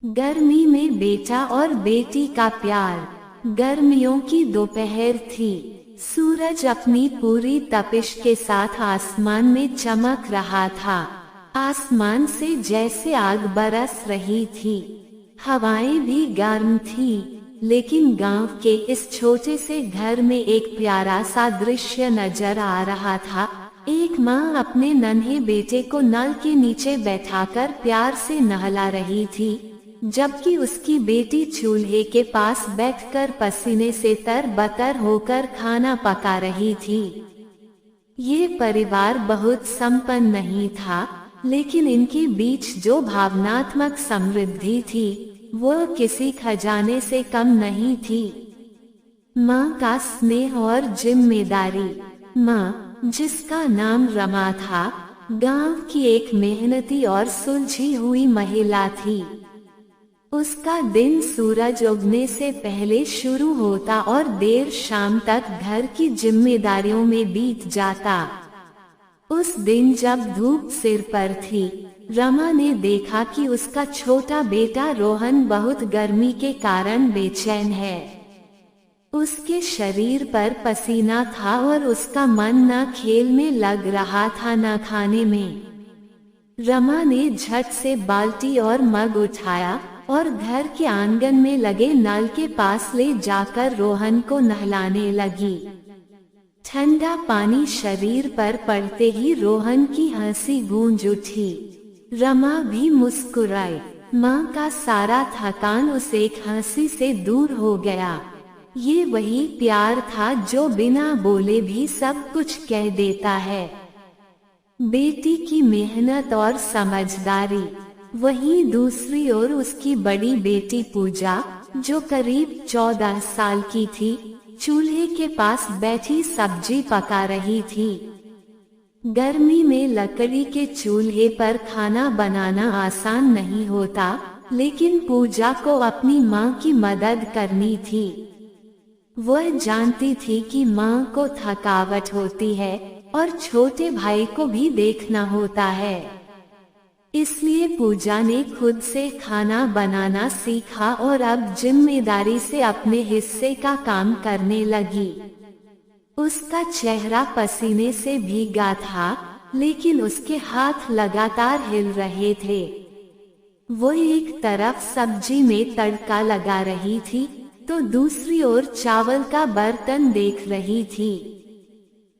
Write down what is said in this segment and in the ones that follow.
गर्मी में बेटा और बेटी का प्यार। गर्मियों की दोपहर थी। सूरज अपनी पूरी तपिश के साथ आसमान में चमक रहा था। आसमान से जैसे आग बरस रही थी। हवाएं भी गर्म थी, लेकिन गांव के इस छोटे से घर में एक प्यारा सा दृश्य नजर आ रहा था। एक माँ अपने नन्हे बेटे को नल के नीचे बैठाकर प्यार से नहला रही थी, जबकि उसकी बेटी चूल्हे के पास बैठकर पसीने से तरबतर होकर खाना पका रही थी। ये परिवार बहुत संपन्न नहीं था, लेकिन इनके बीच जो भावनात्मक समृद्धि थी, वो किसी खजाने से कम नहीं थी। माँ का स्नेह और जिम्मेदारी। माँ, जिसका नाम रमा था, गांव की एक मेहनती और सुलझी हुई महिला थी। उसका दिन सूरज उगने से पहले शुरू होता और देर शाम तक घर की जिम्मेदारियों में बीत जाता। उस दिन जब धूप सिर पर थी, रमा ने देखा कि उसका छोटा बेटा रोहन बहुत गर्मी के कारण बेचैन है। उसके शरीर पर पसीना था और उसका मन न खेल में लग रहा था न खाने में। रमा ने झट से बाल्टी और मग उठाया और घर के आंगन में लगे नल के पास ले जाकर रोहन को नहलाने लगी। ठंडा पानी शरीर पर पड़ते ही रोहन की हंसी गूंज उठी। रमा भी मुस्कुराई। माँ का सारा थकान उस एक हंसी से दूर हो गया। ये वही प्यार था जो बिना बोले भी सब कुछ कह देता है। बेटी की मेहनत और समझदारी। वहीं दूसरी ओर उसकी बड़ी बेटी पूजा, जो करीब 14 साल की थी, चूल्हे के पास बैठी सब्जी पका रही थी। गर्मी में लकड़ी के चूल्हे पर खाना बनाना आसान नहीं होता, लेकिन पूजा को अपनी माँ की मदद करनी थी। वह जानती थी कि माँ को थकावट होती है और छोटे भाई को भी देखना होता है। इसलिए पूजा ने खुद से खाना बनाना सीखा और अब जिम्मेदारी से अपने हिस्से का काम करने लगी। उसका चेहरा पसीने से भीगा था, लेकिन उसके हाथ लगातार हिल रहे थे। वो एक तरफ सब्जी में तड़का लगा रही थी, तो दूसरी ओर चावल का बर्तन देख रही थी।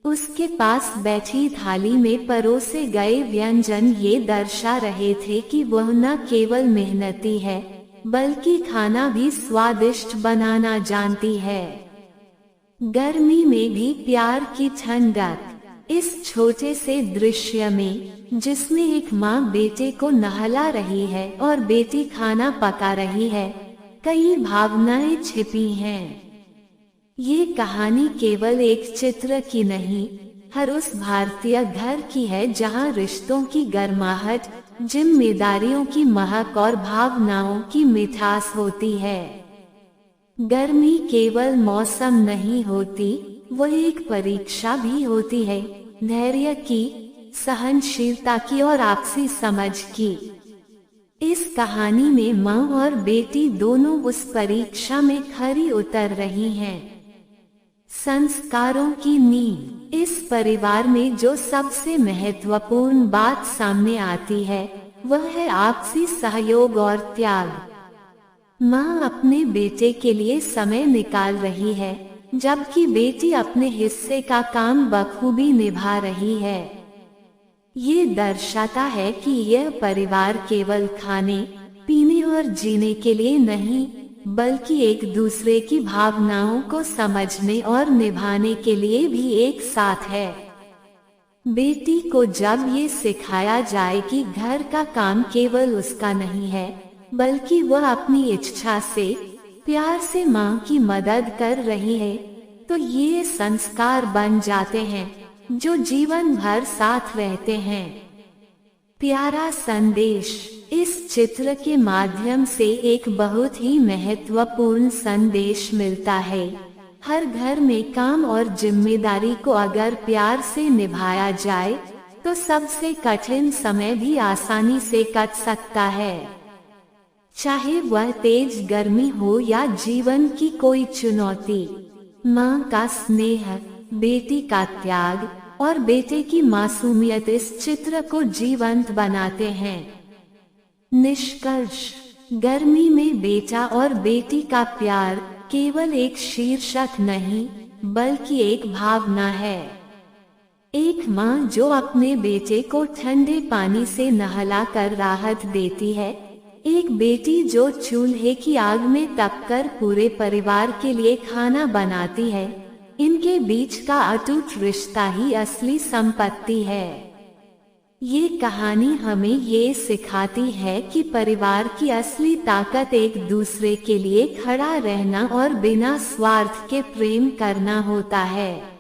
उसके पास बैठी थाली में परोसे गए व्यंजन ये दर्शा रहे थे कि वह न केवल मेहनती है, बल्कि खाना भी स्वादिष्ट बनाना जानती है। गर्मी में भी प्यार की ठंडक। इस छोटे से दृश्य में, जिसमें एक माँ बेटे को नहला रही है और बेटी खाना पका रही है, कई भावनाएं छिपी हैं। ये कहानी केवल एक चित्र की नहीं, हर उस भारतीय घर की है जहाँ रिश्तों की गर्माहट, जिम्मेदारियों की महक और भावनाओं की मिठास होती है। गर्मी केवल मौसम नहीं होती, वह एक परीक्षा भी होती है, धैर्य की, सहनशीलता की और आपसी समझ की। इस कहानी में माँ और बेटी दोनों उस परीक्षा में खरी उतर रही हैं। संस्कारों की नींव। इस परिवार में जो सबसे महत्वपूर्ण बात सामने आती है, वह है आपसी सहयोग और त्याग। माँ अपने बेटे के लिए समय निकाल रही है, जबकि बेटी अपने हिस्से का काम बखूबी निभा रही है। ये दर्शाता है कि यह परिवार केवल खाने, पीने और जीने के लिए नहीं, बल्कि एक दूसरे की भावनाओं को समझने और निभाने के लिए भी एक साथ है। बेटी को जब ये सिखाया जाए कि घर का काम केवल उसका नहीं है, बल्कि वह अपनी इच्छा से, प्यार से माँ की मदद कर रही है, तो ये संस्कार बन जाते हैं जो जीवन भर साथ रहते हैं। प्यारा संदेश। इस चित्र के माध्यम से एक बहुत ही महत्वपूर्ण संदेश मिलता है। हर घर में काम और जिम्मेदारी को अगर प्यार से निभाया जाए, तो सबसे कठिन समय भी आसानी से कट सकता है। चाहे वह तेज गर्मी हो या जीवन की कोई चुनौती। माँ का स्नेह, बेटी का त्याग और बेटे की मासूमियत इस चित्र को जीवंत बनाते हैं। निष्कर्ष, गर्मी में बेटा और बेटी का प्यार केवल एक शीर्षक नहीं, बल्कि एक भावना है। एक माँ जो अपने बेटे को ठंडे पानी से नहलाकर राहत देती है, एक बेटी जो चूल्हे की आग में तपकर पूरे परिवार के लिए खाना बनाती है, इनके बीच का अटूट रिश्ता ही असली संपत्ति है। ये कहानी हमें ये सिखाती है कि परिवार की असली ताकत एक दूसरे के लिए खड़ा रहना और बिना स्वार्थ के प्रेम करना होता है।